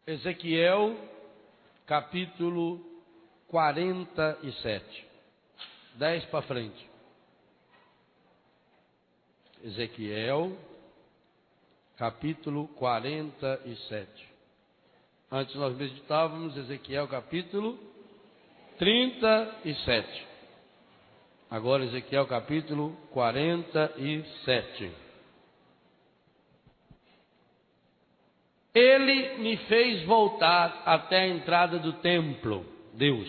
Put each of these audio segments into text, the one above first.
Ezequiel, capítulo 47. 10 para frente. Ezequiel, capítulo 47. Antes nós meditávamos Ezequiel, capítulo 37. Agora Ezequiel, capítulo 47. Ele me fez voltar até a entrada do templo, Deus.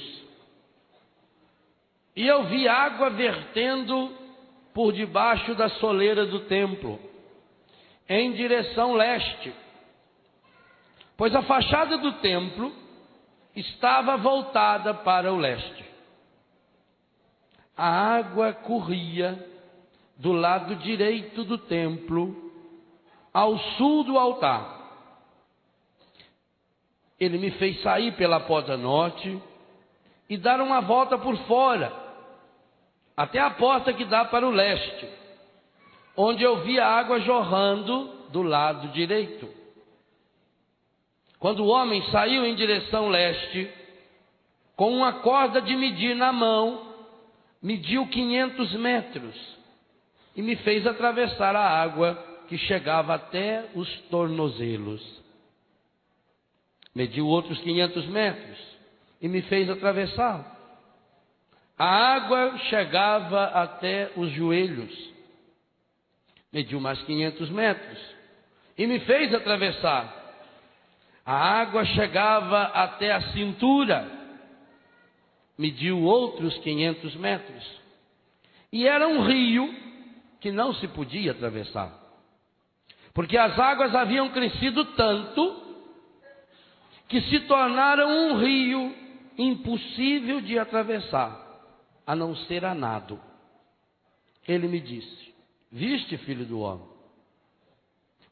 E eu vi água vertendo por debaixo da soleira do templo, em direção leste. Pois a fachada do templo estava voltada para o leste. A água corria do lado direito do templo, ao sul do altar. Ele me fez sair pela porta norte e dar uma volta por fora, até a porta que dá para o leste, onde eu vi a água jorrando do lado direito. Quando o homem saiu em direção leste, com uma corda de medir na mão, mediu 500 metros e me fez atravessar a água que chegava até os tornozelos. Mediu outros 500 metros e me fez atravessar. A água chegava até os joelhos. Mediu mais 500 metros e me fez atravessar. A água chegava até a cintura. Mediu outros 500 metros. E era um rio que não se podia atravessar, porque as águas haviam crescido tanto que se tornaram um rio impossível de atravessar, a não ser a nado. Ele me disse: viste, filho do homem?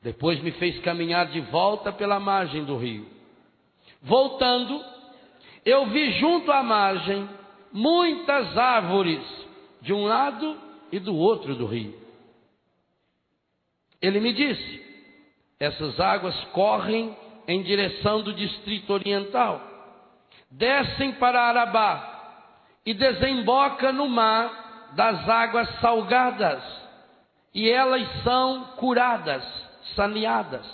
Depois me fez caminhar de volta pela margem do rio. Voltando, eu vi junto à margem muitas árvores, de um lado e do outro do rio. Ele me disse: essas águas correm em direção do distrito oriental, descem para Arabá e desemboca no mar das águas salgadas, e elas são curadas, saneadas.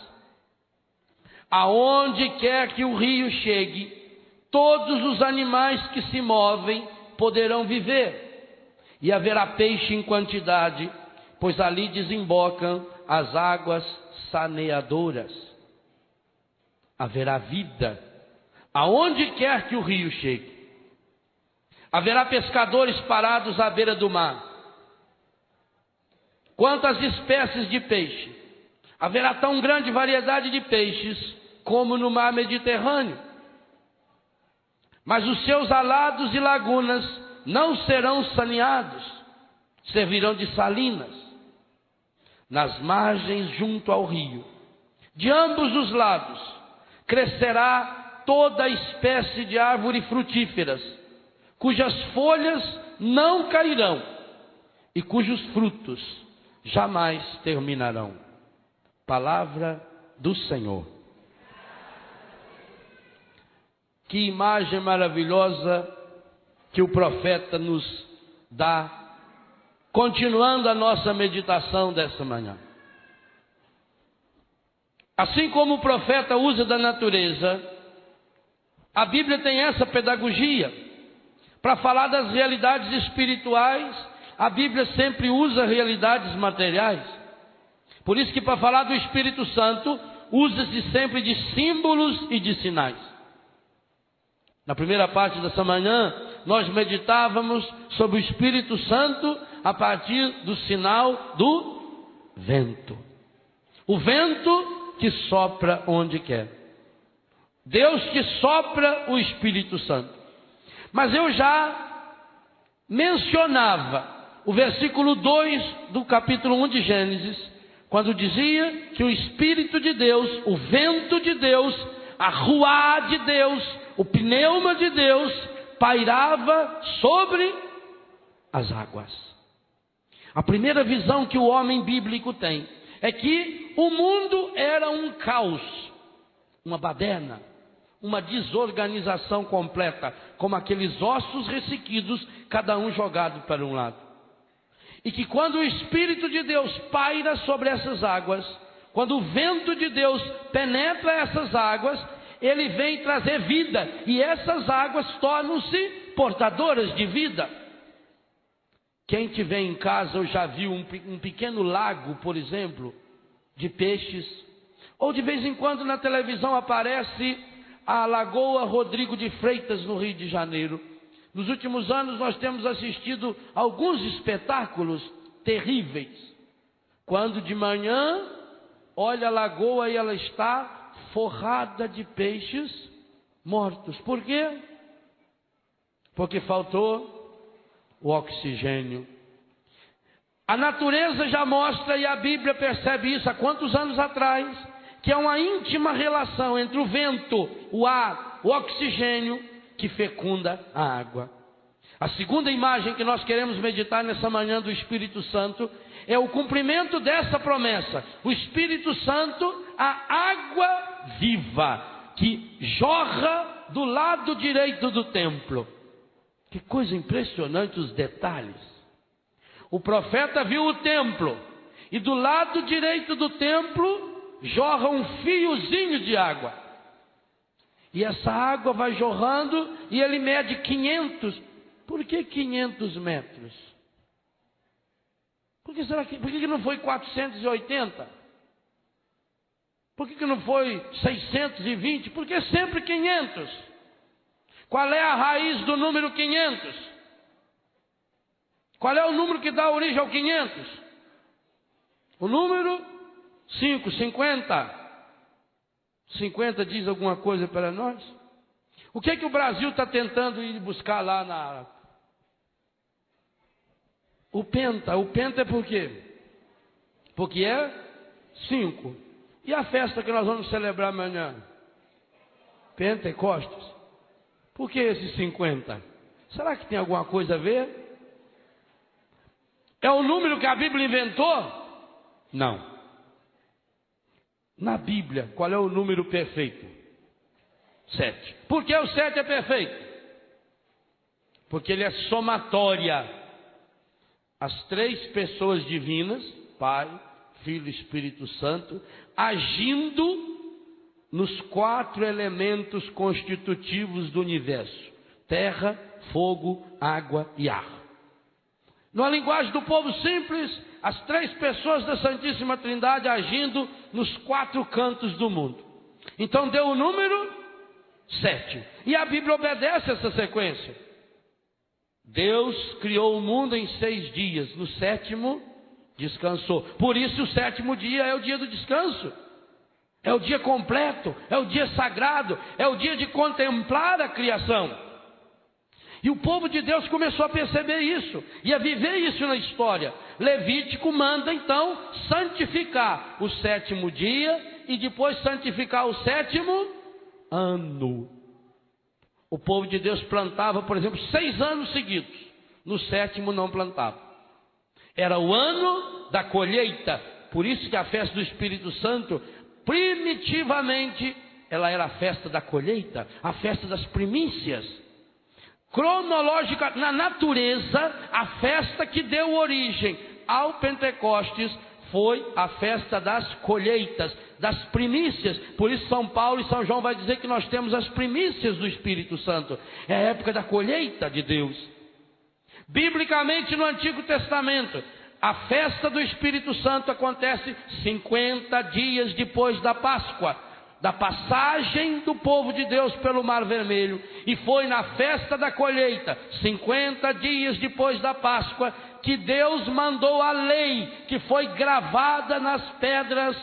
Aonde quer que o rio chegue, todos os animais que se movem poderão viver, e haverá peixe em quantidade, pois ali desembocam as águas saneadoras. Haverá vida aonde quer que o rio chegue. Haverá pescadores parados à beira do mar. Quantas espécies de peixe? Haverá tão grande variedade de peixes como no mar Mediterrâneo. Mas os seus alados e lagunas não serão saneados, servirão de salinas. Nas margens junto ao rio, de ambos os lados, crescerá toda espécie de árvore frutíferas, cujas folhas não cairão e cujos frutos jamais terminarão. Palavra do Senhor. Que imagem maravilhosa que o profeta nos dá, continuando a nossa meditação dessa manhã. Assim como o profeta usa da natureza, a Bíblia tem essa pedagogia. Para falar das realidades espirituais, a Bíblia sempre usa realidades materiais. Por isso que para falar do Espírito Santo, usa-se sempre de símbolos e de sinais. Na primeira parte dessa manhã, nós meditávamos sobre o Espírito Santo a partir do sinal do vento. O vento que sopra onde quer. Deus que sopra o Espírito Santo. Mas eu já mencionava o versículo 2 do capítulo 1 de Gênesis, quando dizia que o Espírito de Deus, o vento de Deus, a ruá de Deus, o pneuma de Deus, pairava sobre as águas. A primeira visão que o homem bíblico tem é que o mundo era um caos, uma baderna, uma desorganização completa, como aqueles ossos ressequidos, cada um jogado para um lado. E que quando o Espírito de Deus paira sobre essas águas, quando o vento de Deus penetra essas águas, ele vem trazer vida, e essas águas tornam-se portadoras de vida. Quem tiver em casa ou já viu um pequeno lago, por exemplo, de peixes, ou de vez em quando na televisão aparece a Lagoa Rodrigo de Freitas, no Rio de Janeiro. Nos últimos anos nós temos assistido alguns espetáculos terríveis. Quando de manhã olha a lagoa e ela está forrada de peixes mortos. Por quê? Porque faltou o oxigênio. A natureza já mostra, e a Bíblia percebe isso há quantos anos atrás, que é uma íntima relação entre o vento, o ar, o oxigênio, que fecunda a água. A segunda imagem que nós queremos meditar nessa manhã do Espírito Santo é o cumprimento dessa promessa. O Espírito Santo, a água viva, que jorra do lado direito do templo. Que coisa impressionante os detalhes. O profeta viu o templo, e do lado direito do templo jorra um fiozinho de água. E essa água vai jorrando, e ele mede 500. Por que 500 metros? Por que não foi 480? Por que não foi 620? Por que sempre 500? Qual é a raiz do número 500? Qual é o número que dá origem ao 500? O número 5, 50. 50 diz alguma coisa para nós? O que é que o Brasil está tentando ir buscar lá na... O penta é por quê? Porque é 5. E a festa que nós vamos celebrar amanhã? Pentecostes. Por que esses 50? Será que tem alguma coisa a ver? É o número que a Bíblia inventou? Não. Na Bíblia, qual é o número perfeito? 7. Por que o 7 é perfeito? Porque ele é somatória. As 3 pessoas divinas, Pai, Filho e Espírito Santo, agindo nos 4 elementos constitutivos do universo: terra, fogo, água e ar. Na linguagem do povo simples, as 3 pessoas da Santíssima Trindade agindo nos 4 cantos do mundo. Então deu o número 7. E a Bíblia obedece essa sequência. Deus criou o mundo em 6 dias, no 7º descansou. Por isso o 7º dia é o dia do descanso. É o dia completo, é o dia sagrado, é o dia de contemplar a criação. E o povo de Deus começou a perceber isso, e a viver isso na história. Levítico manda então santificar o 7º dia, e depois santificar o 7º ano. O povo de Deus plantava, por exemplo, 6 anos seguidos. No 7º não plantava. Era o ano da colheita. Por isso que a festa do Espírito Santo, primitivamente, ela era a festa da colheita, a festa das primícias. Cronológica, na natureza, a festa que deu origem ao Pentecostes foi a festa das colheitas, das primícias. Por isso São Paulo e São João vai dizer que nós temos as primícias do Espírito Santo. É a época da colheita de Deus. Biblicamente no Antigo Testamento, a festa do Espírito Santo acontece 50 dias depois da Páscoa, da passagem do povo de Deus pelo Mar Vermelho. E foi na festa da colheita, 50 dias depois da Páscoa, que Deus mandou a lei, que foi gravada nas pedras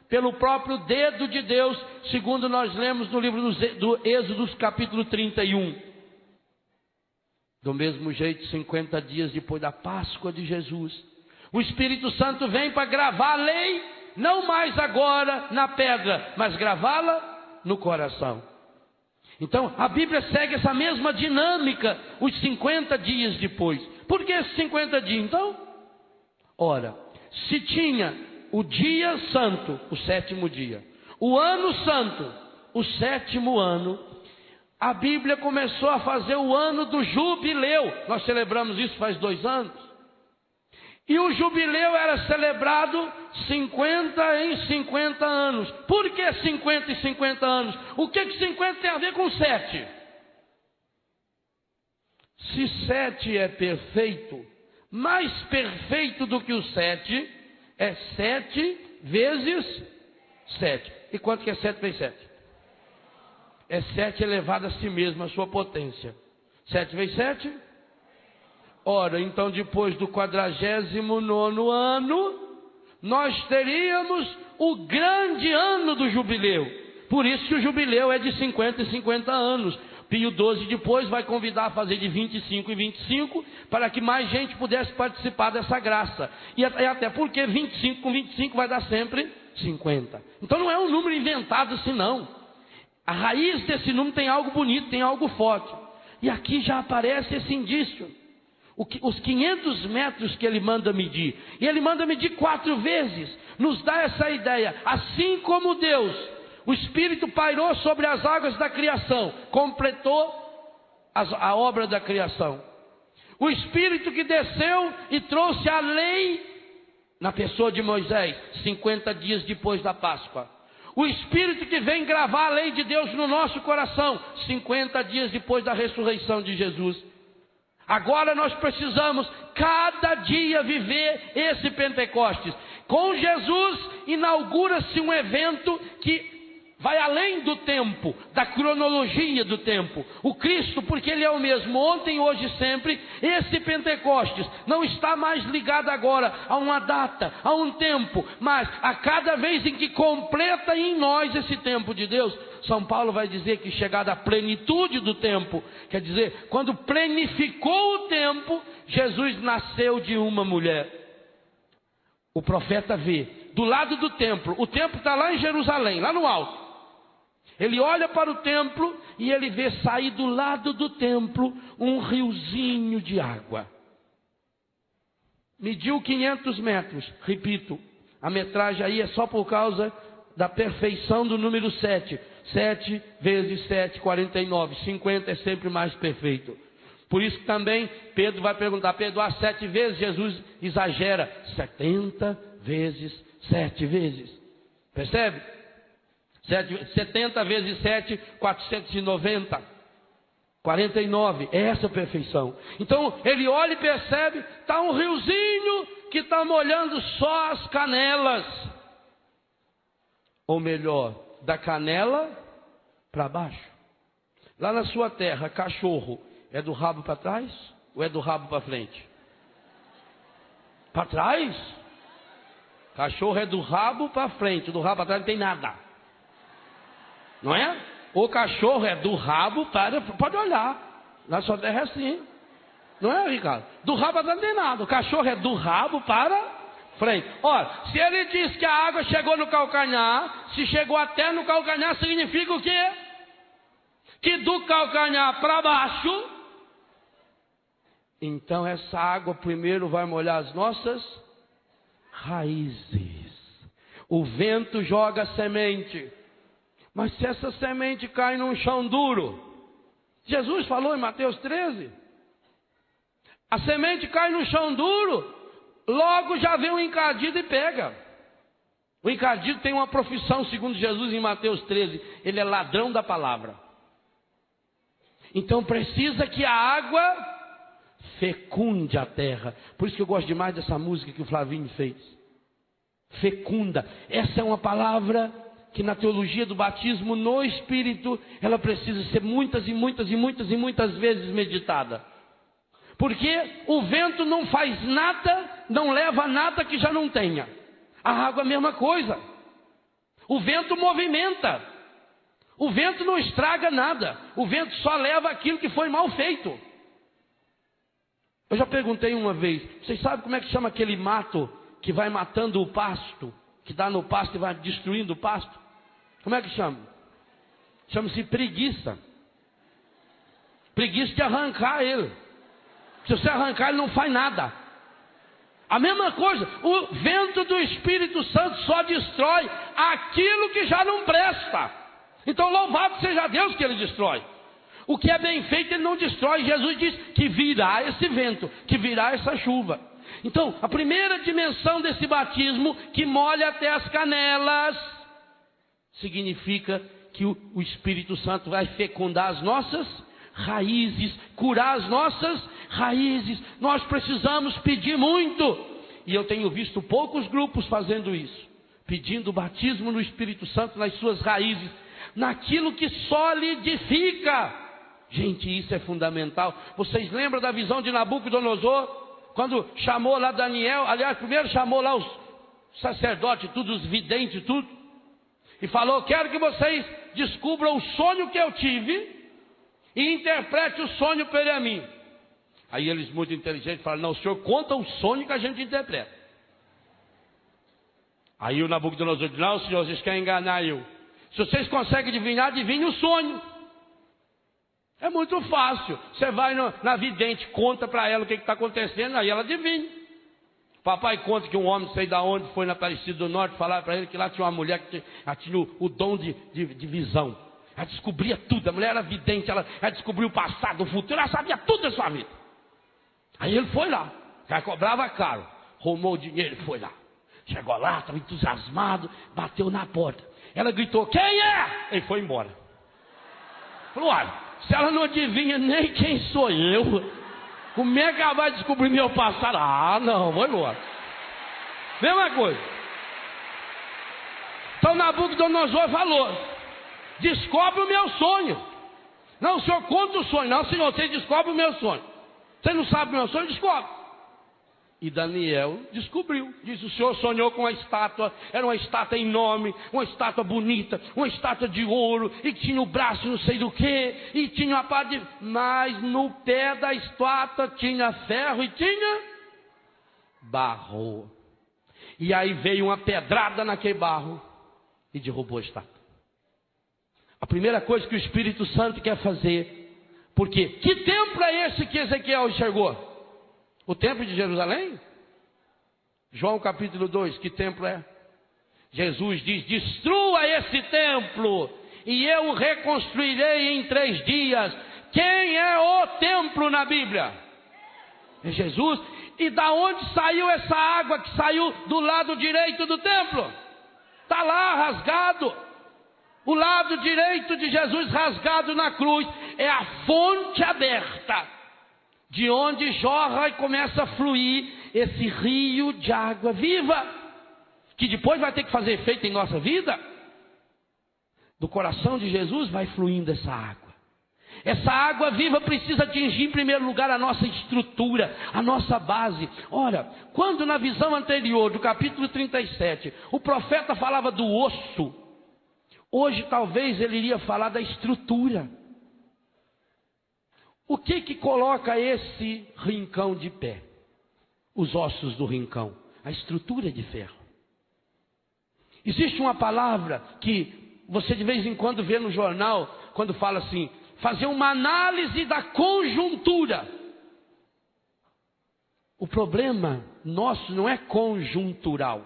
pelo próprio dedo de Deus, segundo nós lemos no livro do Êxodo, capítulo 31. Do mesmo jeito, 50 dias depois da Páscoa de Jesus, o Espírito Santo vem para gravar a lei, não mais agora na pedra, mas gravá-la no coração. Então, a Bíblia segue essa mesma dinâmica, os 50 dias depois. Por que esses 50 dias, então? Ora, se tinha o dia santo, o 7º dia, o ano santo, o 7º ano, a Bíblia começou a fazer o ano do jubileu. Nós celebramos isso faz 2 anos. E o jubileu era celebrado 50 em 50 anos. Por que 50 em 50 anos? O que 50 tem a ver com 7? Se 7 é perfeito, mais perfeito do que o 7 é 7 vezes 7. E quanto que é 7 vezes 7? É 7 elevado a si mesmo, a sua potência. 7 vezes 7? Ora, então depois do 49º ano, nós teríamos o grande ano do jubileu. Por isso que o jubileu é de 50 em 50 anos. Pio XII depois vai convidar a fazer de 25 em 25, para que mais gente pudesse participar dessa graça. E até porque 25 com 25 vai dar sempre 50. Então não é um número inventado assim não. A raiz desse número tem algo bonito, tem algo forte. E aqui já aparece esse indício. Os 500 metros que ele manda medir. E ele manda medir 4 vezes. Nos dá essa ideia. Assim como Deus, o Espírito pairou sobre as águas da criação, completou a obra da criação. O Espírito que desceu e trouxe a lei na pessoa de Moisés, 50 dias depois da Páscoa. O Espírito que vem gravar a lei de Deus no nosso coração, 50 dias depois da ressurreição de Jesus. Agora nós precisamos cada dia viver esse Pentecostes. Com Jesus inaugura-se um evento que vai além do tempo, da cronologia do tempo. O Cristo, porque Ele é o mesmo ontem, hoje e sempre, esse Pentecostes não está mais ligado agora a uma data, a um tempo, mas a cada vez em que completa em nós esse tempo de Deus. São Paulo vai dizer que chegada a plenitude do tempo, quer dizer, quando plenificou o tempo, Jesus nasceu de uma mulher. O profeta vê, do lado do templo, o templo está lá em Jerusalém, lá no alto. Ele olha para o templo e ele vê sair do lado do templo um riozinho de água. Mediu 500 metros, repito, a metragem aí é só por causa da perfeição do número 7. 7 vezes 7, 49, 50 é sempre mais perfeito. Por isso que também Pedro vai perguntar, perdoar 7 vezes, Jesus exagera, 70 vezes 7 vezes. Percebe? 70 vezes 7, 490. 49, é essa a perfeição. Então ele olha e percebe, está um riozinho que está molhando só as canelas. Ou melhor, da canela para baixo. Lá na sua terra, cachorro é do rabo para trás ou é do rabo para frente? Para trás? Cachorro é do rabo para frente, do rabo para trás não tem nada. Não é? O cachorro é do rabo para... Pode olhar. Na sua terra é assim. Não é, Ricardo? Do rabo para trás não tem nada. O cachorro é do rabo para frente. Ora, se ele diz que a água chegou no calcanhar, se chegou até no calcanhar, significa o quê? Que do calcanhar para baixo, então essa água primeiro vai molhar as nossas raízes. O vento joga a semente. Mas se essa semente cai num chão duro, Jesus falou em Mateus 13, a semente cai no chão duro, logo já vem o encardido e pega. O encardido tem uma profissão, segundo Jesus em Mateus 13, ele é ladrão da palavra. Então precisa que a água fecunde a terra. Por isso que eu gosto demais dessa música que o Flavinho fez. Fecunda. Essa é uma palavra que na teologia do batismo no Espírito, ela precisa ser muitas e muitas e muitas e muitas vezes meditada. Porque o vento não faz nada, não leva nada que já não tenha. A água é a mesma coisa. O vento movimenta. O vento não estraga nada. O vento só leva aquilo que foi mal feito. Eu já perguntei uma vez, vocês sabem como é que chama aquele mato que vai matando o pasto? Que dá no pasto e vai destruindo o pasto? Como é que chama? Chama-se preguiça. Preguiça de arrancar ele. Se você arrancar, ele não faz nada. A mesma coisa, o vento do Espírito Santo só destrói aquilo que já não presta. Então louvado seja Deus que ele destrói. O que é bem feito ele não destrói. Jesus diz que virá esse vento, que virá essa chuva. Então a primeira dimensão desse batismo, que molha até as canelas, significa que o Espírito Santo vai fecundar as nossas raízes, curar as nossas raízes. Nós precisamos pedir muito, e eu tenho visto poucos grupos fazendo isso, pedindo o batismo no Espírito Santo nas suas raízes, naquilo que solidifica. Gente, isso é fundamental. Vocês lembram da visão de Nabucodonosor, quando chamou lá Daniel? Aliás, primeiro chamou lá os sacerdotes, tudo, os videntes, tudo, e falou: quero que vocês descubram o sonho que eu tive e interprete o sonho para mim. Aí eles, muito inteligentes, falaram: não, o senhor conta o sonho que a gente interpreta. Aí o Nabucodonosor disse: não, senhor, vocês querem enganar eu. Se vocês conseguem adivinhar, adivinhe o sonho. É muito fácil. Você vai na vidente, conta para ela o que está acontecendo, aí ela adivinha. Papai conta que um homem, sei da onde, foi na Aparecida do Norte, falar para ele que lá tinha uma mulher que tinha o dom de visão. Ela descobria tudo, a mulher era vidente, ela descobriu o passado, o futuro, ela sabia tudo da sua vida. Aí ele foi lá, ela cobrava caro, arrumou o dinheiro e foi lá. Chegou lá, estava entusiasmado, bateu na porta. Ela gritou: quem é? Ele foi embora. Falou: olha, se ela não adivinha nem quem sou eu, como é que ela vai descobrir meu passado? Ah, não, vou embora. Mesma coisa. Então Nabucodonosor falou: descobre o meu sonho. Não, o senhor conta o sonho. Não, senhor, você descobre o meu sonho. Você não sabe o meu sonho? Descobre. E Daniel descobriu. Diz: o senhor sonhou com uma estátua. Era uma estátua enorme, uma estátua bonita, uma estátua de ouro, e tinha o braço não sei do que, e tinha uma parte de... mas no pé da estátua tinha ferro e tinha barro. E aí veio uma pedrada naquele barro e derrubou a estátua. A primeira coisa que o Espírito Santo quer fazer, porque que templo é esse que Ezequiel enxergou? O templo de Jerusalém? João capítulo 2, que templo é? Jesus diz: destrua esse templo e eu o reconstruirei em 3 dias. Quem é o templo na Bíblia? É Jesus. E da onde saiu essa água que saiu do lado direito do templo? Está lá rasgado. O lado direito de Jesus rasgado na cruz é a fonte aberta, de onde jorra e começa a fluir esse rio de água viva, que depois vai ter que fazer efeito em nossa vida. Do coração de Jesus vai fluindo essa água. Essa água viva precisa atingir em primeiro lugar a nossa estrutura, a nossa base. Ora, quando na visão anterior do capítulo 37, o profeta falava do osso, hoje talvez ele iria falar da estrutura. O que coloca esse rincão de pé? Os ossos do rincão, a estrutura de ferro. Existe uma palavra que você de vez em quando vê no jornal, quando fala assim: fazer uma análise da conjuntura. O problema nosso não é conjuntural,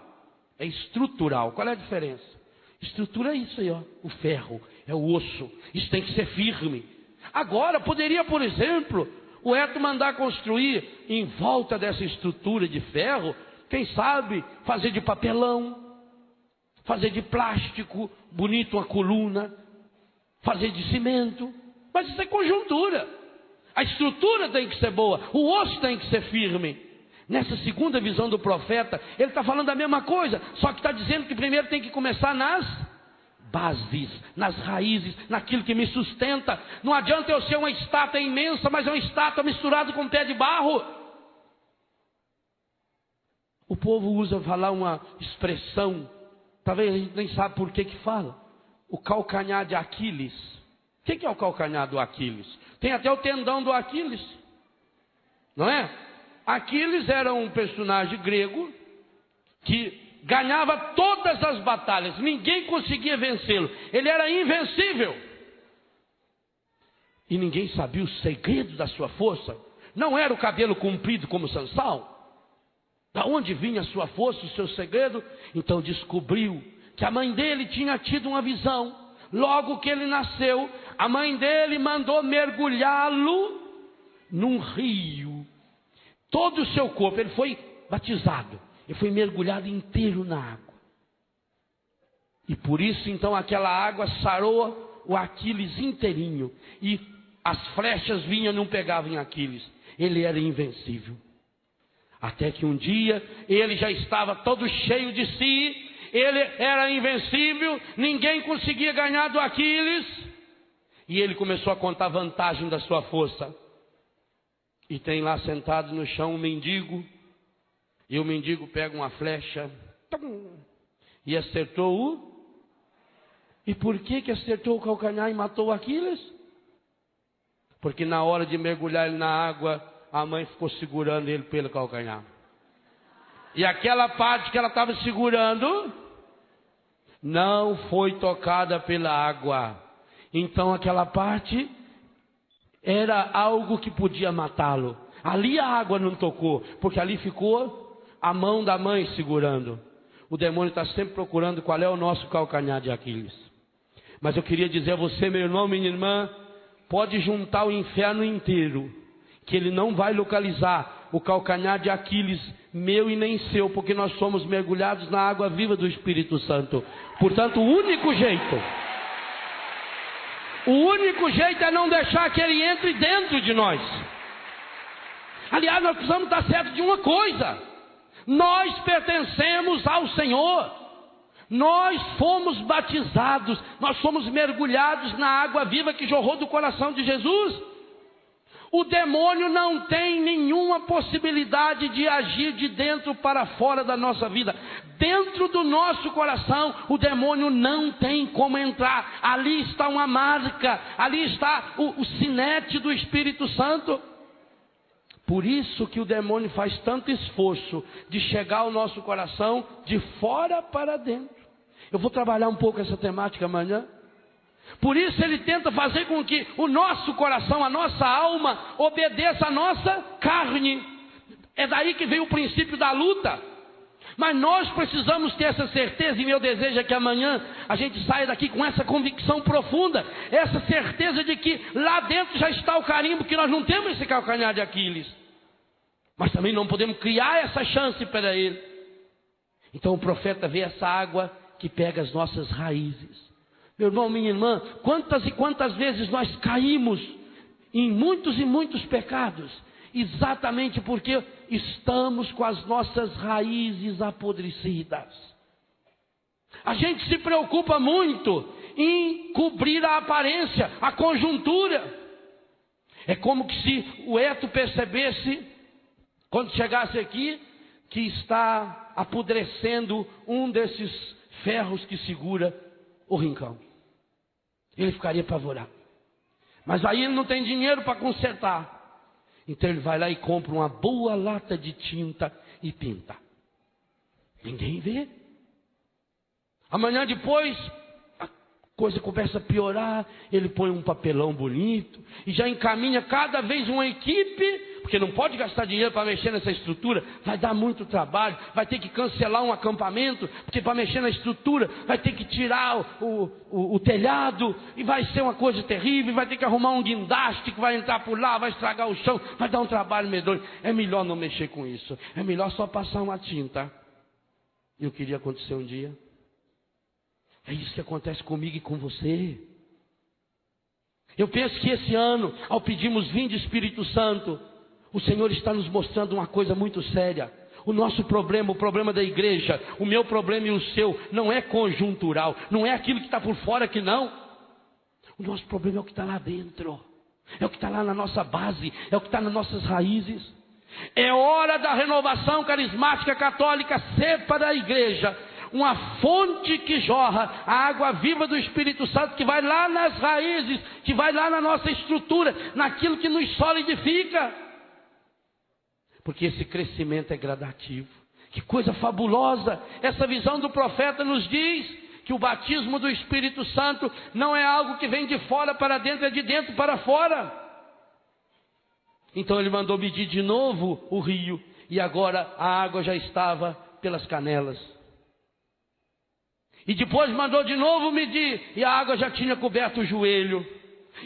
é estrutural. Qual é a diferença? Estrutura é isso aí, ó, o ferro, é o osso, isso tem que ser firme. Agora, poderia, por exemplo, o Eto mandar construir em volta dessa estrutura de ferro, quem sabe, fazer de papelão, fazer de plástico, bonito uma coluna, fazer de cimento, mas isso é conjuntura. A estrutura tem que ser boa, o osso tem que ser firme. Nessa segunda visão do profeta, ele está falando a mesma coisa, só que está dizendo que primeiro tem que começar nas bases, nas raízes, naquilo que me sustenta. Não adianta eu ser uma estátua imensa, mas é uma estátua misturada com um pé de barro. O povo usa falar uma expressão, talvez a gente nem sabe por que fala, o calcanhar de Aquiles. O que é o calcanhar do Aquiles? Tem até o tendão do Aquiles, não é? Aquiles era um personagem grego que ganhava todas as batalhas, ninguém conseguia vencê-lo, ele era invencível. E ninguém sabia o segredo da sua força. Não era o cabelo comprido como Sansão. Da onde vinha a sua força, o seu segredo? Então descobriu que a mãe dele tinha tido uma visão. logo que ele nasceu, a mãe dele mandou mergulhá-lo num rio. Todo o seu corpo, ele foi batizado, ele foi mergulhado inteiro na água. E por isso então aquela água sarou o Aquiles inteirinho. E as flechas vinham e não pegavam em Aquiles. Ele era invencível. Até que um dia ele já estava todo cheio de si. Ele era invencível. Ninguém conseguia ganhar do Aquiles. E ele começou a contar vantagem da sua força. E tem lá sentado no chão um mendigo. E o mendigo pega uma flecha. E acertou o... E por que acertou o calcanhar e matou o Aquiles? Porque na hora de mergulhar ele na água, a mãe ficou segurando ele pelo calcanhar. E aquela parte que ela estava segurando, não foi tocada pela água. Então aquela parte era algo que podia matá-lo. Ali a água não tocou, porque ali ficou a mão da mãe segurando. O demônio está sempre procurando qual é o nosso calcanhar de Aquiles. Mas eu queria dizer a você, meu irmão, minha irmã, pode juntar o inferno inteiro, que ele não vai localizar o calcanhar de Aquiles, meu e nem seu, porque nós somos mergulhados na água viva do Espírito Santo. Portanto, o único jeito é não deixar que ele entre dentro de nós. Aliás, nós precisamos estar certos de uma coisa: nós pertencemos ao Senhor. Nós fomos batizados, nós fomos mergulhados na água viva que jorrou do coração de Jesus. O demônio não tem nenhuma possibilidade de agir de dentro para fora da nossa vida. Dentro do nosso coração, o demônio não tem como entrar. Ali está uma marca, ali está o sinete do Espírito Santo. Por isso que o demônio faz tanto esforço de chegar ao nosso coração de fora para dentro. Eu vou trabalhar um pouco essa temática amanhã. Por isso ele tenta fazer com que o nosso coração, a nossa alma, obedeça a nossa carne. É daí que vem o princípio da luta. Mas nós precisamos ter essa certeza, e meu desejo é que amanhã a gente saia daqui com essa convicção profunda, essa certeza de que lá dentro já está o carimbo, que nós não temos esse calcanhar de Aquiles. Mas também não podemos criar essa chance para ele. Então o profeta vê essa água que pega as nossas raízes. Meu irmão, minha irmã, quantas e quantas vezes nós caímos em muitos e muitos pecados, exatamente porque estamos com as nossas raízes apodrecidas. A gente se preocupa muito em cobrir a aparência, a conjuntura. É como que se o Eto percebesse, quando chegasse aqui, que está apodrecendo um desses ferros que segura o rincão. Ele ficaria apavorado. Mas aí ele não tem dinheiro para consertar. Então ele vai lá e compra uma boa lata de tinta e pinta. Ninguém vê. Amanhã depois, a coisa começa a piorar. Ele põe um papelão bonito e já encaminha cada vez uma equipe, porque não pode gastar dinheiro para mexer nessa estrutura, vai dar muito trabalho, vai ter que cancelar um acampamento, porque para mexer na estrutura vai ter que tirar o telhado, e vai ser uma coisa terrível, vai ter que arrumar um guindaste que vai entrar por lá, vai estragar o chão, vai dar um trabalho medonho. É melhor não mexer com isso, é melhor só passar uma tinta. E o que iria acontecer um dia? É isso que acontece comigo e com você. Eu penso que esse ano, ao pedirmos vinde Espírito Santo, o Senhor está nos mostrando uma coisa muito séria. O nosso problema, o problema da igreja, o meu problema e o seu, não é conjuntural, não é aquilo que está por fora que não. O nosso problema é o que está lá dentro, é o que está lá na nossa base, é o que está nas nossas raízes. É hora da renovação carismática católica ser para a igreja uma fonte que jorra a água viva do Espírito Santo, que vai lá nas raízes, que vai lá na nossa estrutura, naquilo que nos solidifica. Porque esse crescimento é gradativo. Que coisa fabulosa! Essa visão do profeta nos diz que o batismo do Espírito Santo não é algo que vem de fora para dentro, é de dentro para fora. Então ele mandou medir de novo o rio, e agora a água já estava pelas canelas. E depois mandou de novo medir, e a água já tinha coberto o joelho.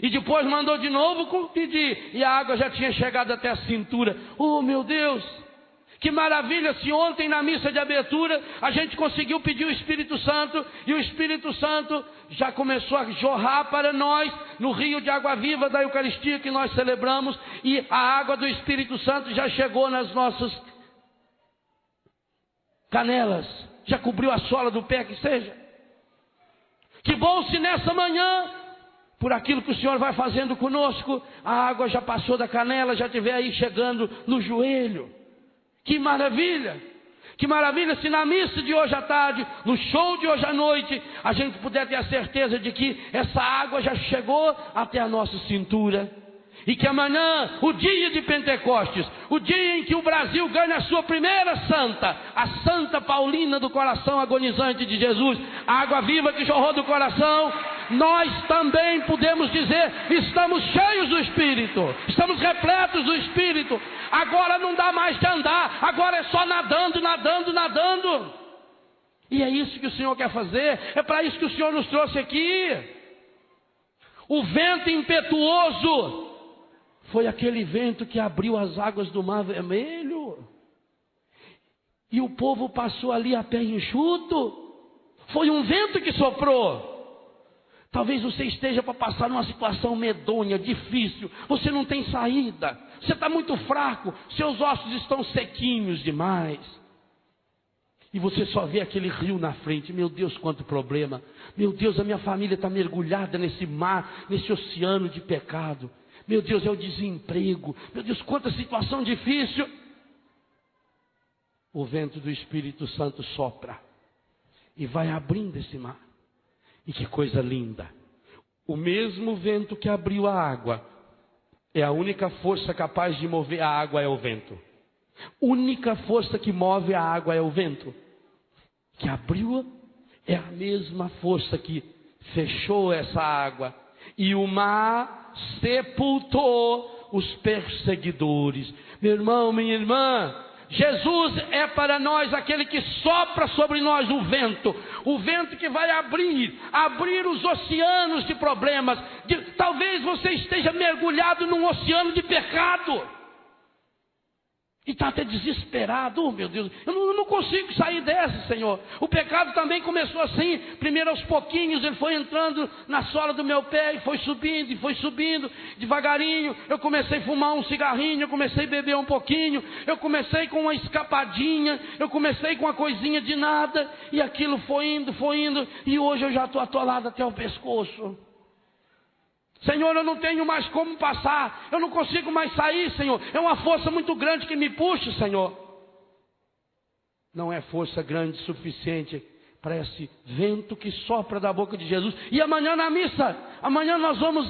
E depois mandou de novo medir, e a água já tinha chegado até a cintura. Oh, meu Deus! Que maravilha se ontem na missa de abertura a gente conseguiu pedir o Espírito Santo, e o Espírito Santo já começou a jorrar para nós no rio de água viva da Eucaristia que nós celebramos, e a água do Espírito Santo já chegou nas nossas canelas, já cobriu a sola do pé, que seja. Que bom se nessa manhã, por aquilo que o Senhor vai fazendo conosco, a água já passou da canela, já estiver aí chegando no joelho. Que maravilha! Que maravilha se na missa de hoje à tarde, no show de hoje à noite, a gente puder ter a certeza de que essa água já chegou até a nossa cintura. E que amanhã, o dia de Pentecostes, o dia em que o Brasil ganha a sua primeira santa, a Santa Paulina do coração agonizante de Jesus, a água viva que jorrou do coração, nós também podemos dizer, estamos cheios do Espírito, estamos repletos do Espírito. Agora não dá mais de andar, agora é só nadando, nadando, nadando. E é isso que o Senhor quer fazer, é para isso que o Senhor nos trouxe aqui. O vento impetuoso foi aquele vento que abriu as águas do Mar Vermelho. E o povo passou ali a pé enxuto. Foi um vento que soprou. Talvez você esteja para passar numa situação medonha, difícil. Você não tem saída. Você está muito fraco. Seus ossos estão sequinhos demais. E você só vê aquele rio na frente. Meu Deus, quanto problema. Meu Deus, a minha família está mergulhada nesse mar, nesse oceano de pecado. Meu Deus, é o desemprego. Meu Deus, quanta situação difícil. O vento do Espírito Santo sopra e vai abrindo esse mar. E que coisa linda. O mesmo vento que abriu a água é a única força capaz de mover a água, é o vento. Única força que move a água é o vento. Que abriu é a mesma força que fechou essa água. E o mar sepultou os perseguidores. Meu irmão, minha irmã, Jesus é para nós aquele que sopra sobre nós o vento que vai abrir os oceanos de problemas. Talvez você esteja mergulhado num oceano de pecado. E está até desesperado. Oh, meu Deus, eu não consigo sair dessa, Senhor. O pecado também começou assim. Primeiro aos pouquinhos, ele foi entrando na sola do meu pé e foi subindo, devagarinho. Eu comecei a fumar um cigarrinho, eu comecei a beber um pouquinho, eu comecei com uma escapadinha, eu comecei com uma coisinha de nada, e aquilo foi indo, e hoje eu já estou atolado até o pescoço. Senhor, eu não tenho mais como passar, eu não consigo mais sair, Senhor. É uma força muito grande que me puxa, Senhor. Não é força grande o suficiente para esse vento que sopra da boca de Jesus. E amanhã na missa, amanhã nós vamos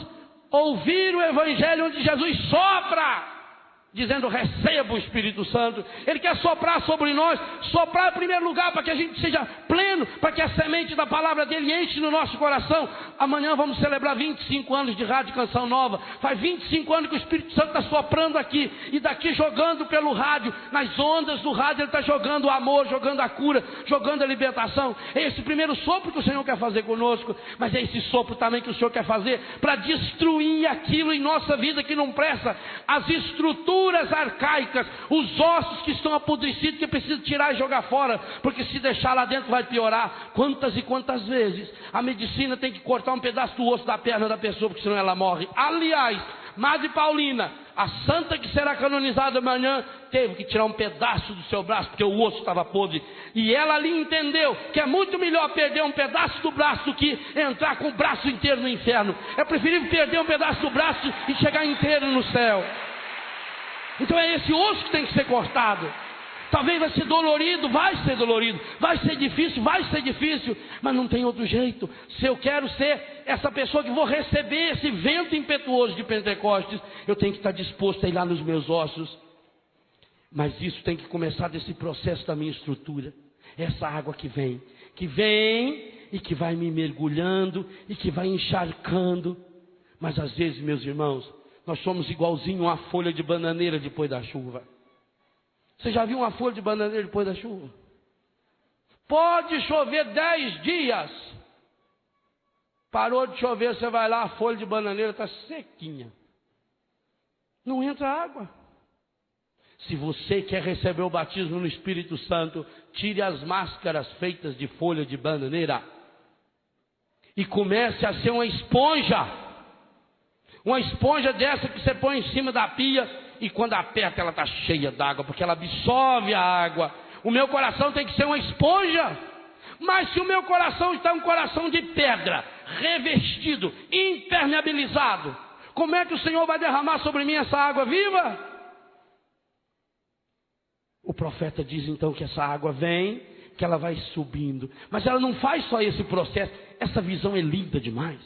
ouvir o Evangelho onde Jesus sopra, dizendo: receba o Espírito Santo. Ele quer soprar sobre nós, soprar em primeiro lugar para que a gente seja pleno, para que a semente da palavra dele enche no nosso coração. Amanhã vamos celebrar 25 anos de Rádio Canção Nova. Faz 25 anos que o Espírito Santo está soprando aqui, e daqui jogando pelo rádio, nas ondas do rádio ele está jogando o amor, jogando a cura, jogando a libertação. É esse primeiro sopro que o Senhor quer fazer conosco, mas é esse sopro também que o Senhor quer fazer para destruir aquilo em nossa vida que não presta, as estruturas arcaicas, os ossos que estão apodrecidos, que precisa tirar e jogar fora, porque se deixar lá dentro vai piorar. Quantas e quantas vezes a medicina tem que cortar um pedaço do osso da perna da pessoa, porque senão ela morre. Aliás, Madre Paulina, a santa que será canonizada amanhã, teve que tirar um pedaço do seu braço, porque o osso estava podre, e ela ali entendeu que é muito melhor perder um pedaço do braço do que entrar com o braço inteiro no inferno. É preferível perder um pedaço do braço e chegar inteiro no céu. Então é esse osso que tem que ser cortado. Talvez vai ser dolorido, vai ser dolorido, vai ser difícil, mas não tem outro jeito. Se eu quero ser essa pessoa que vou receber esse vento impetuoso de Pentecostes, eu tenho que estar disposto a ir lá nos meus ossos. Mas isso tem que começar desse processo da minha estrutura. Essa água que vem e que vai me mergulhando e que vai encharcando. Mas às vezes, meus irmãos, nós somos igualzinho uma folha de bananeira depois da chuva. Você já viu uma folha de bananeira depois da chuva? Pode chover 10 dias. Parou de chover, você vai lá, a folha de bananeira está sequinha. Não entra água. Se você quer receber o batismo no Espírito Santo, tire as máscaras feitas de folha de bananeira e comece a ser uma esponja. Uma esponja dessa que você põe em cima da pia e quando aperta ela está cheia d'água, porque ela absorve a água. O meu coração tem que ser uma esponja. Mas se o meu coração está um coração de pedra, revestido, impermeabilizado, como é que o Senhor vai derramar sobre mim essa água viva? O profeta diz então que essa água vem, que ela vai subindo. Mas ela não faz só esse processo. Essa visão é linda demais.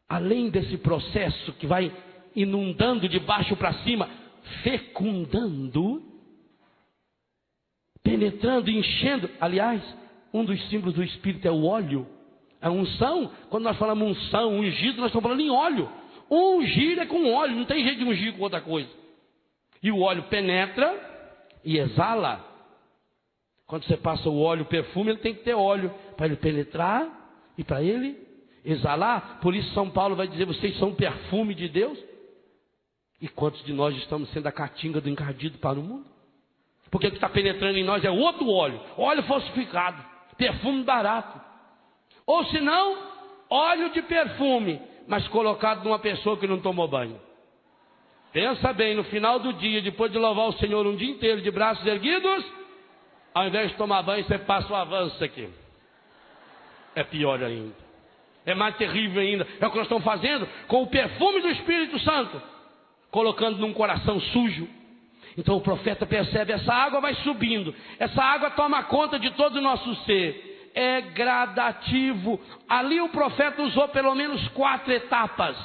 Além desse processo que vai inundando de baixo para cima, fecundando, penetrando, enchendo. Aliás, um dos símbolos do Espírito é o óleo. A unção, quando nós falamos unção, ungido, nós estamos falando em óleo. Ungir é com óleo, não tem jeito de ungir com outra coisa. E o óleo penetra e exala. Quando você passa o óleo, o perfume, ele tem que ter óleo para ele penetrar e para ele exalar. Por isso São Paulo vai dizer, vocês são perfume de Deus. E quantos de nós estamos sendo a caatinga do encardido para o mundo? Porque o que está penetrando em nós é outro óleo, óleo falsificado, perfume barato. Ou se não, óleo de perfume, mas colocado numa pessoa que não tomou banho. Pensa bem, no final do dia, depois de louvar o Senhor um dia inteiro de braços erguidos, ao invés de tomar banho, você passa o avanço aqui. É pior ainda. É mais terrível ainda. É o que nós estamos fazendo com o perfume do Espírito Santo, colocando num coração sujo. Então o profeta percebe, essa água vai subindo, essa água toma conta de todo o nosso ser. É gradativo. Ali o profeta usou pelo menos 4 etapas.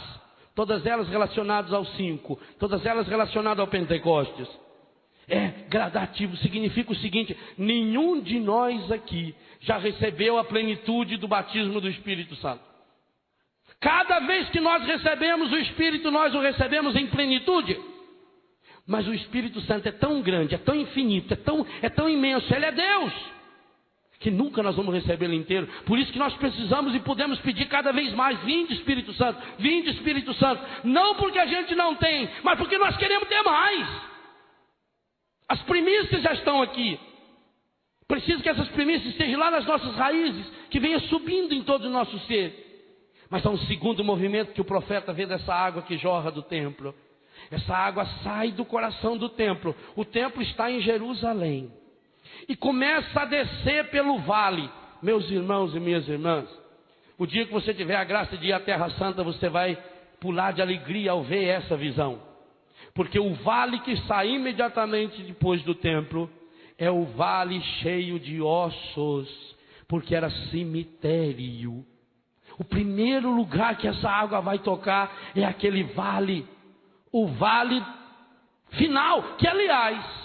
Todas elas relacionadas aos 5, todas elas relacionadas ao Pentecostes. É gradativo, significa o seguinte: nenhum de nós aqui já recebeu a plenitude do batismo do Espírito Santo. Cada vez que nós recebemos o Espírito, nós o recebemos em plenitude. Mas o Espírito Santo é tão grande, é tão infinito, é tão imenso, Ele é Deus, que nunca nós vamos receber ele inteiro. Por isso que nós precisamos e podemos pedir cada vez mais: vinde Espírito Santo, vinde Espírito Santo. Não porque a gente não tem, mas porque nós queremos ter mais. As primícias já estão aqui. Preciso que essas primícias estejam lá nas nossas raízes, que venha subindo em todo o nosso ser. Mas há um segundo movimento que o profeta vê dessa água que jorra do templo. Essa água sai do coração do templo. O templo está em Jerusalém. E começa a descer pelo vale. Meus irmãos e minhas irmãs, o dia que você tiver a graça de ir à Terra Santa, você vai pular de alegria ao ver essa visão. Porque o vale que sai imediatamente depois do templo é o vale cheio de ossos, porque era cemitério. O primeiro lugar que essa água vai tocar é aquele vale, o vale final, que aliás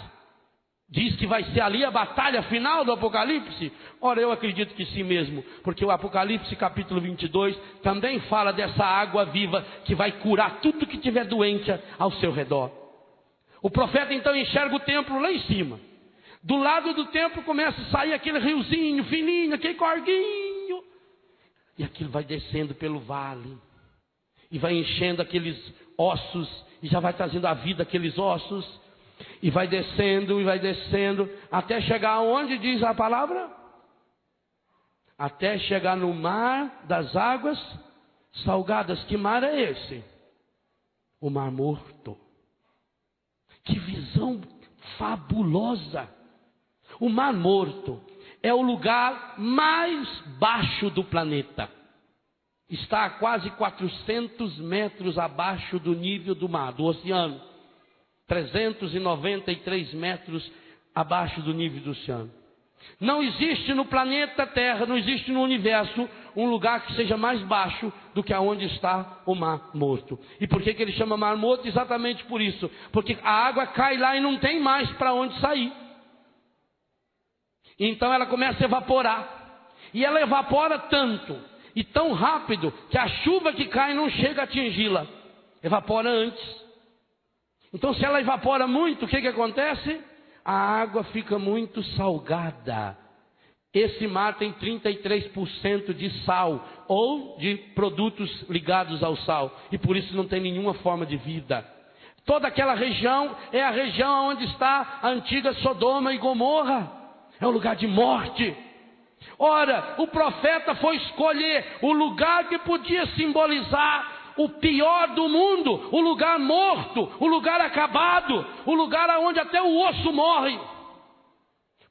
diz que vai ser ali a batalha final do Apocalipse. Ora, eu acredito que sim mesmo, porque o Apocalipse capítulo 22 também fala dessa água viva que vai curar tudo que tiver doente ao seu redor. O profeta então enxerga o templo lá em cima. Do lado do templo começa a sair aquele riozinho fininho, aquele corguinho, e aquilo vai descendo pelo vale e vai enchendo aqueles ossos, e já vai trazendo a vida aqueles ossos. E vai descendo, até chegar aonde diz a palavra? Até chegar no mar das águas salgadas. Que mar é esse? O Mar Morto. Que visão fabulosa! O Mar Morto é o lugar mais baixo do planeta. Está a quase 400 metros abaixo do nível do mar, do oceano. 393 metros abaixo do nível do oceano. Não existe no planeta Terra, não existe no universo um lugar que seja mais baixo do que aonde está o Mar Morto. E por que ele chama Mar Morto? Exatamente por isso. Porque a água cai lá e não tem mais para onde sair. Então ela começa a evaporar. E ela evapora tanto e tão rápido que a chuva que cai não chega a atingi-la. Evapora antes. Então se ela evapora muito, o que acontece? a água fica muito salgada. Esse mar tem 33% de sal, ou de produtos ligados ao sal, e por isso não tem nenhuma forma de vida. Toda aquela região é a região onde está a antiga Sodoma e Gomorra, é um lugar de morte. Ora, o profeta foi escolher o lugar que podia simbolizar o pior do mundo, o lugar morto, o lugar acabado, o lugar onde até o osso morre,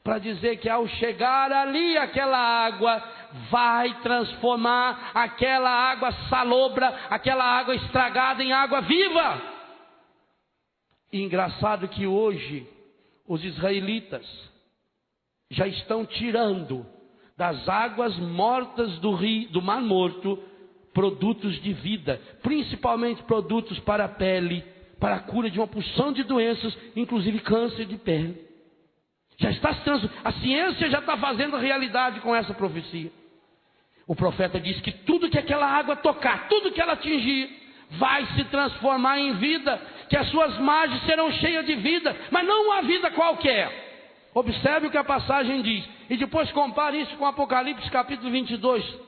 para dizer que ao chegar ali aquela água vai transformar aquela água salobra, aquela água estragada em água viva. E engraçado que hoje os israelitas já estão tirando das águas mortas do rio, do Mar Morto, produtos de vida, principalmente produtos para a pele, para a cura de uma porção de doenças, inclusive câncer de pele. Já está a ciência já está fazendo realidade com essa profecia. O profeta diz que tudo que aquela água tocar, tudo que ela atingir, vai se transformar em vida, que as suas margens serão cheias de vida, mas não uma vida qualquer. Observe o que a passagem diz, e depois compare isso com Apocalipse capítulo 22.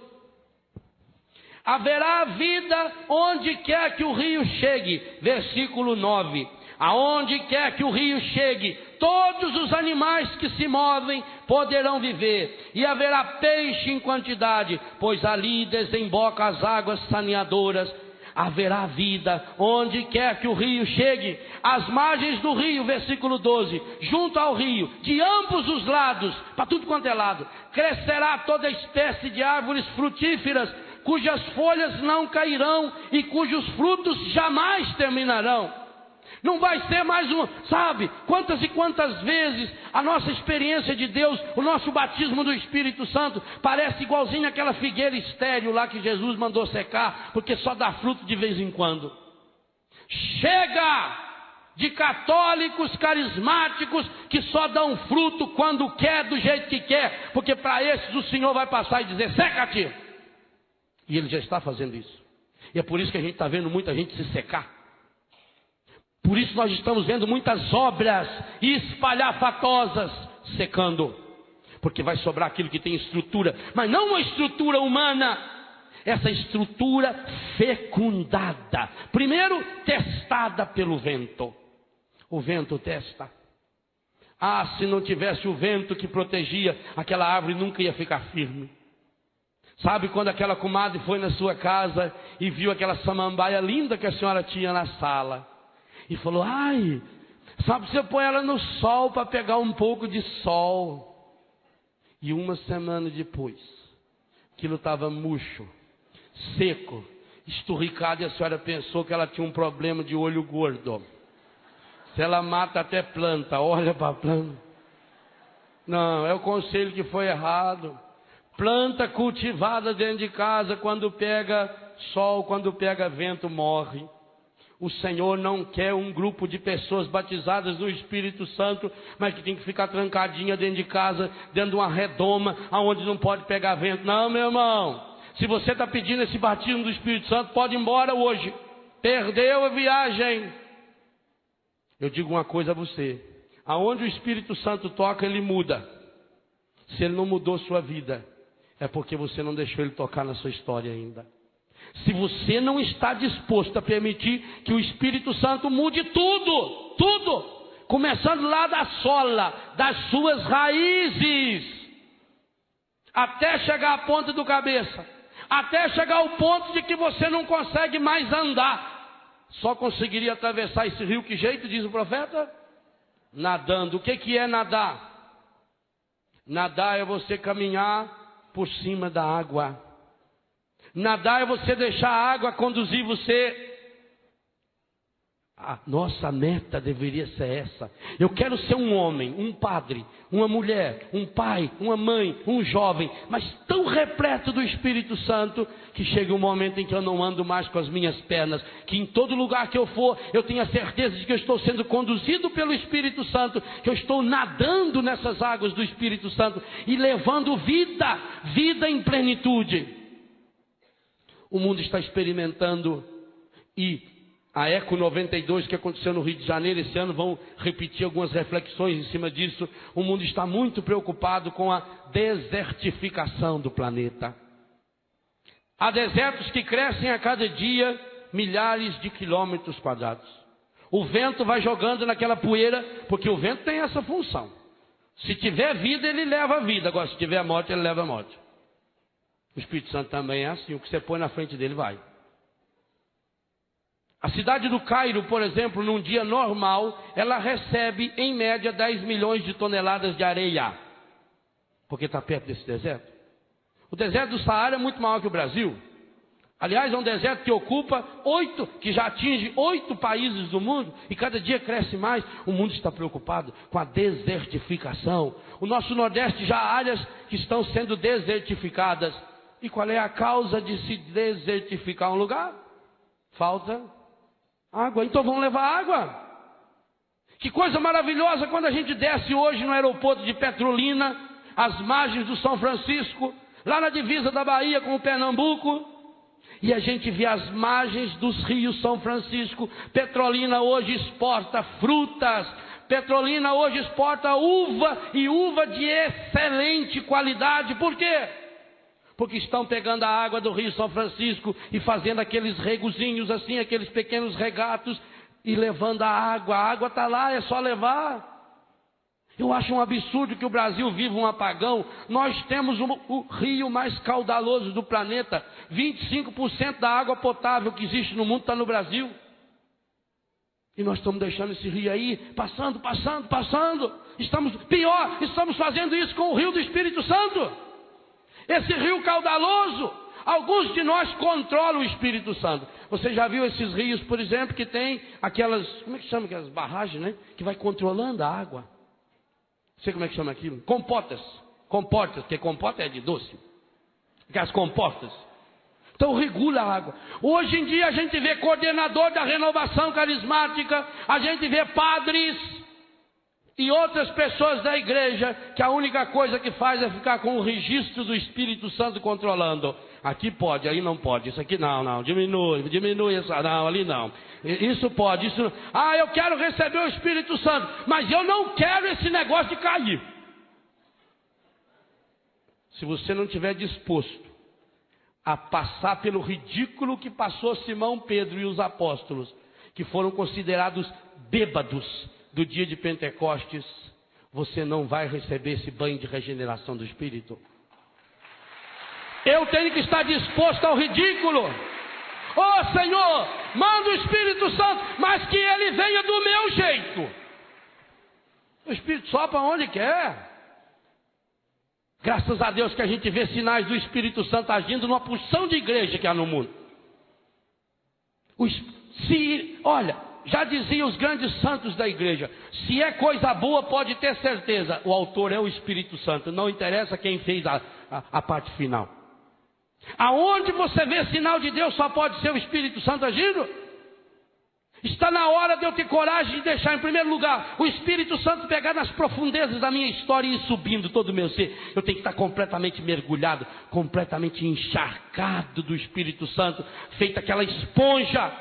Haverá vida onde quer que o rio chegue, versículo 9. Aonde quer que o rio chegue, todos os animais que se movem poderão viver, e haverá peixe em quantidade, pois ali desemboca as águas saneadoras. Haverá vida onde quer que o rio chegue, às margens do rio, versículo 12, junto ao rio, de ambos os lados, para tudo quanto é lado, crescerá toda espécie de árvores frutíferas, cujas folhas não cairão e cujos frutos jamais terminarão. Não vai ser mais sabe, quantas e quantas vezes a nossa experiência de Deus, o nosso batismo do Espírito Santo, parece igualzinho àquela figueira estéril lá que Jesus mandou secar, porque só dá fruto de vez em quando. Chega de católicos carismáticos que só dão fruto quando quer, do jeito que quer, porque para esses o Senhor vai passar e dizer, seca-te. E Ele já está fazendo isso. E é por isso que a gente está vendo muita gente se secar. Por isso nós estamos vendo muitas obras espalhafatosas secando. Porque vai sobrar aquilo que tem estrutura, mas não uma estrutura humana. Essa estrutura fecundada. Primeiro, testada pelo vento. O vento testa. Ah, se não tivesse o vento que protegia, aquela árvore nunca ia ficar firme. Sabe quando aquela comadre foi na sua casa e viu aquela samambaia linda que a senhora tinha na sala? E falou, ai, sabe, você põe ela no sol para pegar um pouco de sol. E uma semana depois, aquilo estava murcho, seco, esturricado, e a senhora pensou que ela tinha um problema de olho gordo. Se ela mata até planta, olha para a planta. Não, é o conselho que foi errado. Planta cultivada dentro de casa, quando pega sol, quando pega vento, morre. O Senhor não quer um grupo de pessoas batizadas no Espírito Santo, mas que tem que ficar trancadinha dentro de casa, dentro de uma redoma, aonde não pode pegar vento. Não, meu irmão, se você está pedindo esse batismo do Espírito Santo, pode ir embora hoje. Perdeu a viagem. Eu digo uma coisa a você, aonde o Espírito Santo toca, ele muda. Se ele não mudou sua vida, é porque você não deixou ele tocar na sua história ainda. Se você não está disposto a permitir que o Espírito Santo mude tudo, tudo, começando lá da sola, das suas raízes, até chegar à ponta do cabeça, até chegar ao ponto de que você não consegue mais andar, só conseguiria atravessar esse rio, que jeito, diz o profeta? Nadando. O que é nadar? Nadar é você caminhar por cima da água. Nadar é você deixar a água conduzir você. A nossa meta deveria ser essa. Eu quero ser um homem, um padre, uma mulher, um pai, uma mãe, um jovem, mas tão repleto do Espírito Santo, que chega um momento em que eu não ando mais com as minhas pernas, que em todo lugar que eu for, eu tenho a certeza de que eu estou sendo conduzido pelo Espírito Santo, que eu estou nadando nessas águas do Espírito Santo e levando vida, vida em plenitude. O mundo está experimentando e A Eco 92 que aconteceu no Rio de Janeiro esse ano, vão repetir algumas reflexões em cima disso. O mundo está muito preocupado com a desertificação do planeta. Há desertos que crescem a cada dia milhares de quilômetros quadrados. O vento vai jogando naquela poeira, porque o vento tem essa função. Se tiver vida, ele leva a vida. Agora, se tiver morte, ele leva a morte. O Espírito Santo também é assim. O que você põe na frente dele vai. A cidade do Cairo, por exemplo, num dia normal, ela recebe, em média, 10 milhões de toneladas de areia. Porque está perto desse deserto. O deserto do Saara é muito maior que o Brasil. Aliás, é um deserto que já atinge 8 países do mundo, e cada dia cresce mais. O mundo está preocupado com a desertificação. O nosso Nordeste já há áreas que estão sendo desertificadas. E qual é a causa de se desertificar um lugar? Falta água. Então vamos levar água. Que coisa maravilhosa quando a gente desce hoje no aeroporto de Petrolina, às margens do São Francisco, lá na divisa da Bahia com o Pernambuco, e a gente vê as margens dos rios São Francisco. Petrolina hoje exporta frutas, Petrolina hoje exporta uva, e uva de excelente qualidade. Por quê? Porque estão pegando a água do rio São Francisco e fazendo aqueles regozinhos assim, aqueles pequenos regatos, e levando a água está lá, é só levar. Eu acho um absurdo que o Brasil viva um apagão. Nós temos o rio mais caudaloso do planeta. 25% da água potável que existe no mundo está no Brasil. E nós estamos deixando esse rio aí, passando. Estamos fazendo isso com o rio do Espírito Santo. Esse rio caudaloso, alguns de nós controlam o Espírito Santo. Você já viu esses rios, por exemplo, que tem aquelas, como é que chama, aquelas barragens, né? Que vai controlando a água. Não sei como é que chama aquilo. Comportas, porque compota é de doce. Aquelas comportas. Então regula a água. Hoje em dia a gente vê coordenador da renovação carismática, a gente vê padres e outras pessoas da igreja que a única coisa que faz é ficar com o registro do Espírito Santo controlando. Aqui pode, aí não pode. Isso aqui não, diminui essa, não, ali não. Isso pode, isso não. Ah, eu quero receber o Espírito Santo, mas eu não quero esse negócio de cair. Se você não estiver disposto a passar pelo ridículo que passou Simão Pedro e os apóstolos, que foram considerados bêbados do dia de Pentecostes, você não vai receber esse banho de regeneração do Espírito. Eu tenho que estar disposto ao ridículo. Oh Senhor, manda o Espírito Santo, mas que ele venha do meu jeito. O Espírito sopra onde quer. Graças a Deus que a gente vê sinais do Espírito Santo agindo numa porção de igreja que há no mundo. Olha, já diziam os grandes santos da igreja, se é coisa boa pode ter certeza, o autor é o Espírito Santo, não interessa quem fez a parte final. Aonde você vê sinal de Deus só pode ser o Espírito Santo agindo. Está na hora de eu ter coragem de deixar em primeiro lugar o Espírito Santo pegar nas profundezas da minha história e ir subindo todo o meu ser. Eu tenho que estar completamente mergulhado, completamente encharcado do Espírito Santo, feita aquela esponja.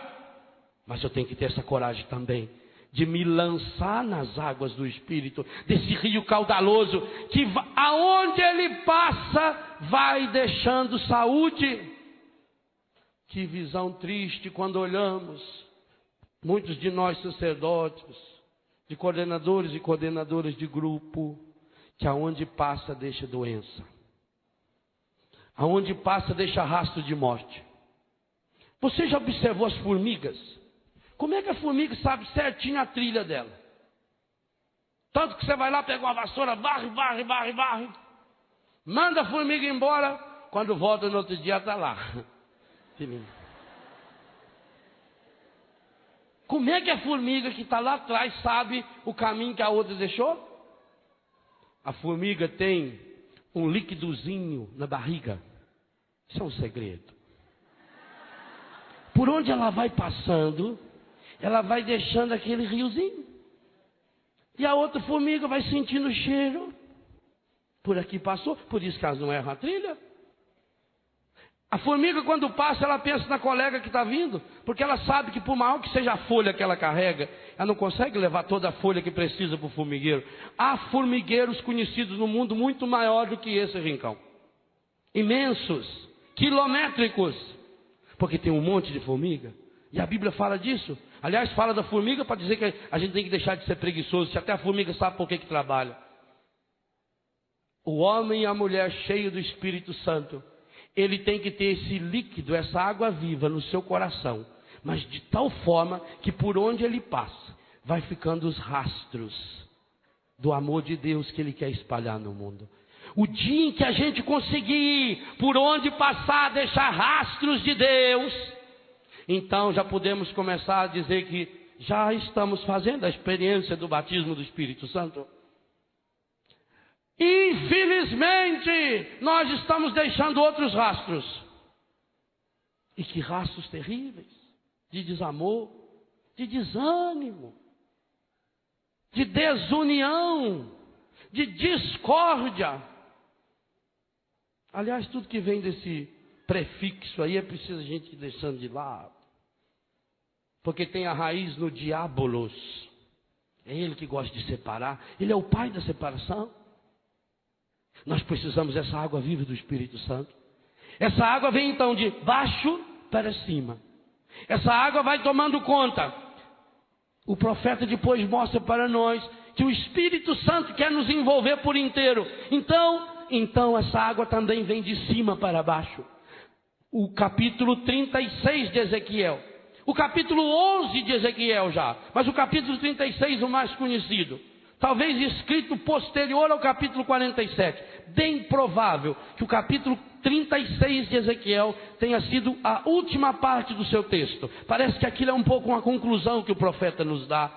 Mas eu tenho que ter essa coragem também de me lançar nas águas do Espírito, desse rio caudaloso, que aonde ele passa, vai deixando saúde. Que visão triste quando olhamos, muitos de nós sacerdotes, de coordenadores e coordenadoras de grupo, que aonde passa deixa doença, aonde passa deixa rastro de morte. Você já observou as formigas? Como é que a formiga sabe certinho a trilha dela? Tanto que você vai lá, pega uma vassoura, varre. Manda a formiga embora, quando volta no outro dia está lá. Como é que a formiga que está lá atrás sabe o caminho que a outra deixou? A formiga tem um líquidozinho na barriga. Isso é um segredo. Por onde ela vai passando, ela vai deixando aquele riozinho. E a outra formiga vai sentindo o cheiro. Por aqui passou, por isso que elas não erram a trilha. A formiga, quando passa, ela pensa na colega que está vindo, porque ela sabe que, por maior que seja a folha que ela carrega, ela não consegue levar toda a folha que precisa para o formigueiro. Há formigueiros conhecidos no mundo muito maior do que esse rincão, imensos, quilométricos, porque tem um monte de formiga. E a Bíblia fala disso. Aliás, fala da formiga para dizer que a gente tem que deixar de ser preguiçoso, se até a formiga sabe por que trabalha. O homem e a mulher cheio do Espírito Santo, ele tem que ter esse líquido, essa água viva no seu coração, mas de tal forma que por onde ele passa, vai ficando os rastros do amor de Deus que ele quer espalhar no mundo. O dia em que a gente conseguir, por onde passar, deixar rastros de Deus, então já podemos começar a dizer que já estamos fazendo a experiência do batismo do Espírito Santo. Infelizmente, nós estamos deixando outros rastros. E que rastros terríveis, de desamor, de desânimo, de desunião, de discórdia. Aliás, tudo que vem desse prefixo aí é preciso a gente ir deixando de lado. Porque tem a raiz no diabolos. É ele que gosta de separar. Ele é o pai da separação. Nós precisamos dessa água viva do Espírito Santo. Essa água vem então de baixo para cima. Essa água vai tomando conta. O profeta depois mostra para nós que o Espírito Santo quer nos envolver por inteiro. Então essa água também vem de cima para baixo. O capítulo 36 de Ezequiel. O capítulo 11 de Ezequiel já. Mas o capítulo 36 o mais conhecido. Talvez escrito posterior ao capítulo 47. Bem provável que o capítulo 36 de Ezequiel tenha sido a última parte do seu texto. Parece que aquilo é um pouco uma conclusão que o profeta nos dá.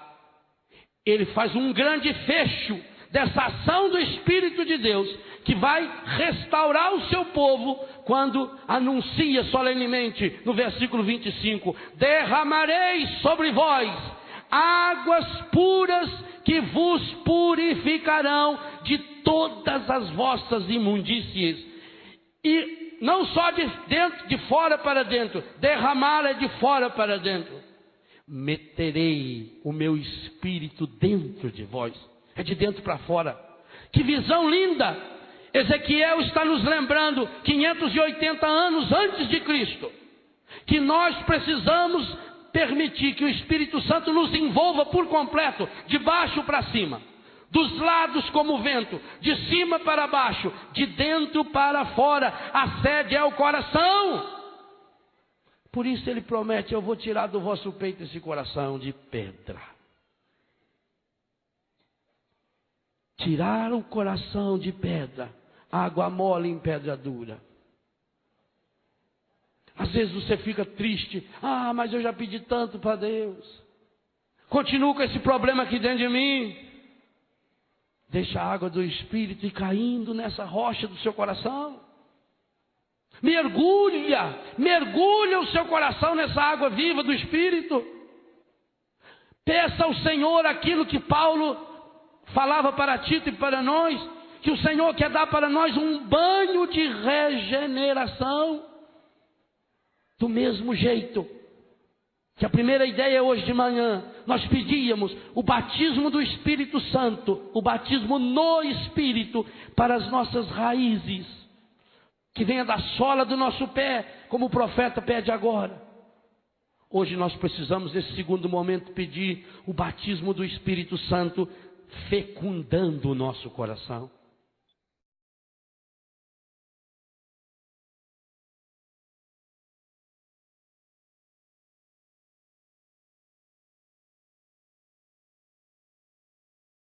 Ele faz um grande fecho dessa ação do Espírito de Deus, que vai restaurar o seu povo, quando anuncia solenemente no versículo 25: derramarei sobre vós águas puras que vos purificarão de todas as vossas imundícies. E não só de fora para dentro, derramar é de fora para dentro. Meterei o meu espírito dentro de vós. É de dentro para fora. Que visão linda! Ezequiel está nos lembrando 580 anos antes de Cristo, que nós precisamos permitir que o Espírito Santo nos envolva por completo, de baixo para cima, dos lados como o vento, de cima para baixo, de dentro para fora. A sede é o coração. Por isso ele promete: eu vou tirar do vosso peito esse coração de pedra. Tirar o coração de pedra, água mole em pedra dura. Às vezes você fica triste: mas eu já pedi tanto para Deus. Continuo com esse problema aqui dentro de mim. Deixa a água do Espírito ir caindo nessa rocha do seu coração. Mergulha o seu coração nessa água viva do Espírito. Peça ao Senhor aquilo que Paulo falava para Tito e para nós, que o Senhor quer dar para nós um banho de regeneração. Do mesmo jeito que a primeira ideia hoje de manhã, nós pedíamos o batismo do Espírito Santo, o batismo no Espírito para as nossas raízes, que venha da sola do nosso pé, como o profeta pede agora. Hoje nós precisamos, nesse segundo momento, pedir o batismo do Espírito Santo, fecundando o nosso coração.